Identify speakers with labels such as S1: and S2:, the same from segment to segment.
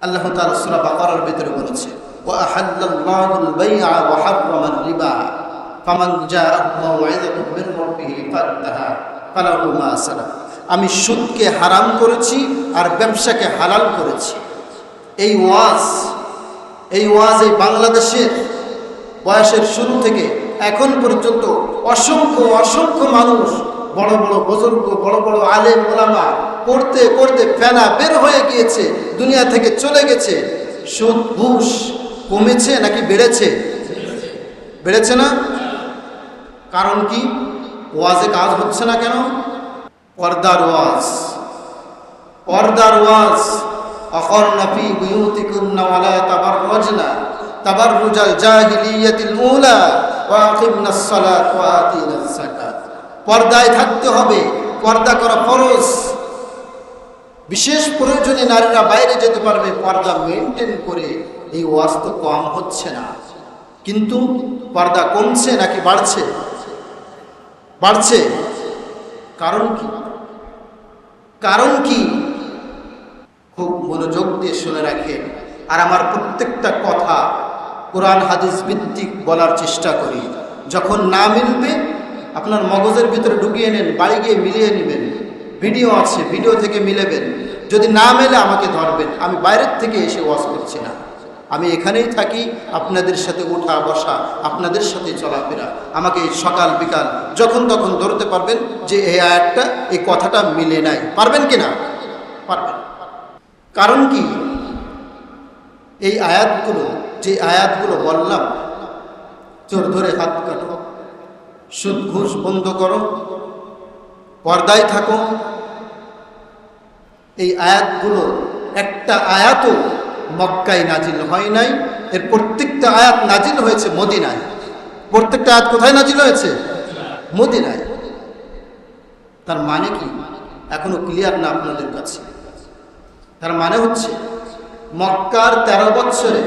S1: আল্লাহ তাআলা সূরা বাকারার ভিতরে বলেছে, ওয়া আহাল্লাল্লাহুল বাই'a ওয়া হাররামার রিবা ফামান জাআহু মাউইযাতুম মির রাব্বিহি ফান্তাহা ফালাহু মা সালাফ। আমি সুদকে হারাম করেছি আর ব্যবসাকে হালাল করেছি। এই ওয়াজ এই বাংলাদেশের বয়সের শুরু থেকে এখন পর্যন্ত অসংখ্য অসংখ্য মানুষ, বড় বড় বুজুর্গ, বড় বড় আলেম ওলামা পড়তে পড়তে ফেনা বের হয়ে গিয়েছে, দুনিয়া থেকে চলে গেছে। সুদ ঘুষ কমেছে নাকি বেড়েছে? বেড়েছে না? কারণ কি? ওয়াজে কাজ হচ্ছে না কেন? পর্দার ওয়াজ, পর্দার ওয়াজ। আখরনা ফি বুয়ুতিকুন্না ওয়া লা তাবাররাজনা তাবাররুজাল জাহিলিয়াতিল উলা ওয়া আকিমনাস সালাত ওয়া আতিনাস যাকাত। পর্দায় থাকতে হবে, পর্দা করা ফরজ। বিশেষ প্রয়োজনে নারীরা বাইরে যেতে পারবে পর্দা মেনটেন করে। এই ওয়াজ তো কম হচ্ছে না, কিন্তু পর্দা কমছে নাকি বাড়ছে? বাড়ছে। কারণ কি? কারণ কি? খুব মনোযোগ দিয়ে শুনে রাখেন, আর আমার প্রত্যেকটা কথা কোরআন হাদিস ভিত্তিক বলার চেষ্টা করি। যখন না মিলবে আপনার মগজের ভিতরে ঢুকিয়ে নেন, বাড়ি গিয়ে মিলিয়ে নেবেন। ভিডিও আছে, ভিডিও থেকে মিলেবেন। যদি না মেলে আমাকে ধরবেন। আমি বাইরের থেকে এসে ওয়াজ করছি না, আমি এখানেই থাকি, আপনাদের সাথে উঠা বসা, আপনাদের সাথে চলাফেরা। আমাকে সকাল বিকাল যখন তখন ধরতে পারবেন যে এই আয়াতটা, এই কথাটা মিলে নাই। পারবেন কি না? পারবেন। কারণ কি? এই আয়াতগুলো, যে আয়াতগুলো বললাম, চোর ধরে হাত কাটো, সুদ ঘুষ বন্ধ করো, পর্দায় থাকো, এই আয়াতগুলো একটা আয়াতও মক্কায় নাজিল হয় নাই। এর প্রত্যেকটা আয়াত নাজিল হয়েছে মদিনায়। প্রত্যেকটা আয়াত কোথায় নাজিল হয়েছে? মদিনায়। তার মানে কি? এখনো ক্লিয়ার না আপনাদের কাছে? তার মানে হচ্ছে মক্কার 13 বছরে,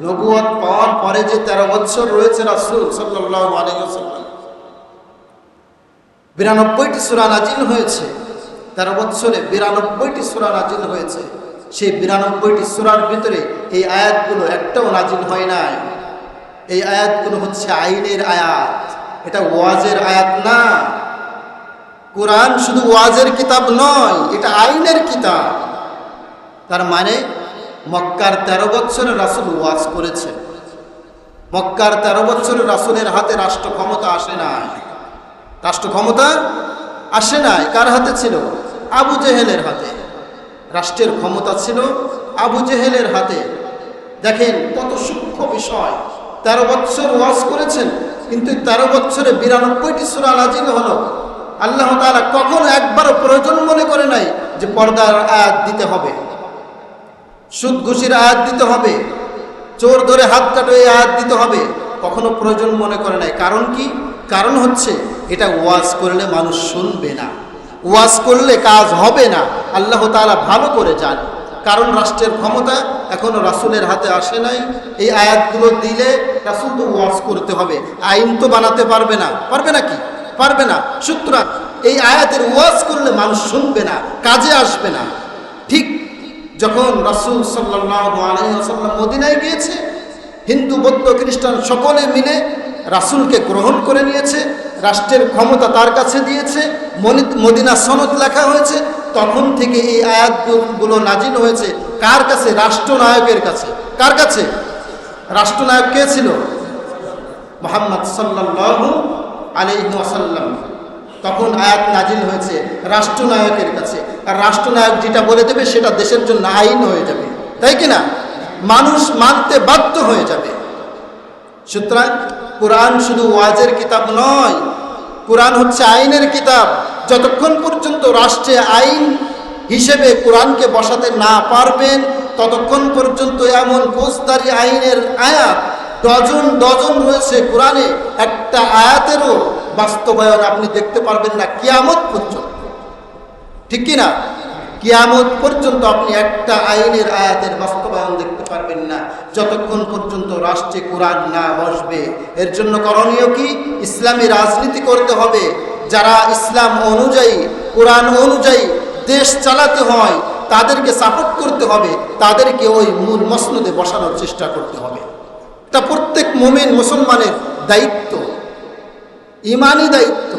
S1: নবুয়ত পাওয়ার পরে যে 13 বছর রয়েছে রাসূল সাল্লাল্লাহু আলাইহি ওয়াসাল্লাম, 92টি সূরা নাজিল হয়েছে। 13 বছরে 92টি সূরা নাজিল হয়েছে। সেই 92টি সূরার ভিতরে এই আয়াতগুলো একটাও নাজিল হয় নাই। এই আয়াতগুলো হচ্ছে আইনের আয়াত, এটা ওয়াজের আয়াত না। কোরআন শুধু ওয়াজের কিতাব নয়, এটা আইনের কিতাব। তার মানে মক্কার 13 বছরে রাসূল ওয়াজ করেছেন। মক্কার 13 বছরে রাসূলের হাতে রাষ্ট্র ক্ষমতা আসে নাই। রাষ্ট্র ক্ষমতা আসে নাই। কার হাতে ছিল? আবু জেহেলের হাতে। রাষ্ট্রের ক্ষমতা ছিল আবু জেহেলের হাতে। দেখেন কত সূক্ষ্ম বিষয়। 13 বছর ওয়াজ করেছেন, কিন্তু 13 বছরে 92টি সূরা নাজিল হলো। আল্লাহ তাআলা কখনো একবারও প্রয়োজন মনে করে নাই যে পর্দার আয়াত দিতে হবে, সুদ ঘুষের আয়াত দিতে হবে, চোর ধরে হাত কাটো এই আয়াত দিতে হবে। কখনো প্রয়োজন মনে করে নাই। কারণ কি? কারণ হচ্ছে এটা ওয়াজ করলে মানুষ শুনবে না, ওয়াজ করলে কাজ হবে না। আল্লাহ তাআলা ভালো করে জানে। কারণ রাষ্ট্রের ক্ষমতা এখনো রাসূলের হাতে আসে নাই। এই আয়াতগুলো দিলে রাসূল তো ওয়াজ করতে হবে, আইন তো বানাতে পারবে না। পারবে নাকি? পারবে না। সুতরাং এই আয়াতের ওয়াজ করলে মানুষ শুনবে না, কাজে আসবে না। ঠিক যখন রাসূল সাল্লাল্লাহু আলাইহি ওয়াসাল্লাম মদিনায় গিয়েছে, হিন্দু বৌদ্ধ খ্রিস্টান সকলে মিলে রাসূলকে গ্রহণ করে নিয়েছে, রাষ্ট্রের ক্ষমতা তার কাছে দিয়েছে, মদিনা সনদ লেখা হয়েছে। তখন থেকে এই আয়াতগুলো নাজিল হয়েছে কার কাছে? রাষ্ট্রনায়কের কাছে। কার কাছে? রাষ্ট্রনায়ক কে ছিল? মুহাম্মদ সাল্লাল্লাহু আলাইহি ওয়াসাল্লাম। তখন আয়াত নাজিল হয়েছে রাষ্ট্রনায়কের কাছে। আর রাষ্ট্রনায়ক যেটা বলে দেবে সেটা দেশের জন্য আইন হয়ে যাবে, তাই কি না? মানুষ মানতে বাধ্য হয়ে যাবে। সুতরাং কোরআন শুধু ওয়াজের কিতাব নয়, কোরআন হচ্ছে আইনের কিতাব। যতক্ষণ পর্যন্ত রাষ্ট্রে আইন হিসেবে কোরআনকে বসাতে না পারবেন, ততক্ষণ পর্যন্ত এমন ফৌজদারি আইনের আয়াত ডজন ডজন রয়েছে কোরআনে, একটা আয়াতেরও বাস্তবায়ন আপনি দেখতে পারবেন না কিয়ামত পর্যন্ত। ঠিক কি না? কিয়ামত পর্যন্ত আপনি একটা আইনের আয়াতের বাস্তবায়ন দেখতে পারবেন না, যতক্ষণ পর্যন্ত রাষ্ট্রে কোরআন না বসবে। এর জন্য করণীয় কি? ইসলামী রাজনীতি করতে হবে। যারা ইসলাম অনুযায়ী, কোরআন অনুযায়ী দেশ চালাতে হয়, তাদেরকে সাপোর্ট করতে হবে, তাদেরকে ওই মূল মসনদে বসানোর চেষ্টা করতে হবে। এটা প্রত্যেক মুমিন মুসলমানের দায়িত্ব, ইমানি দায়িত্ব।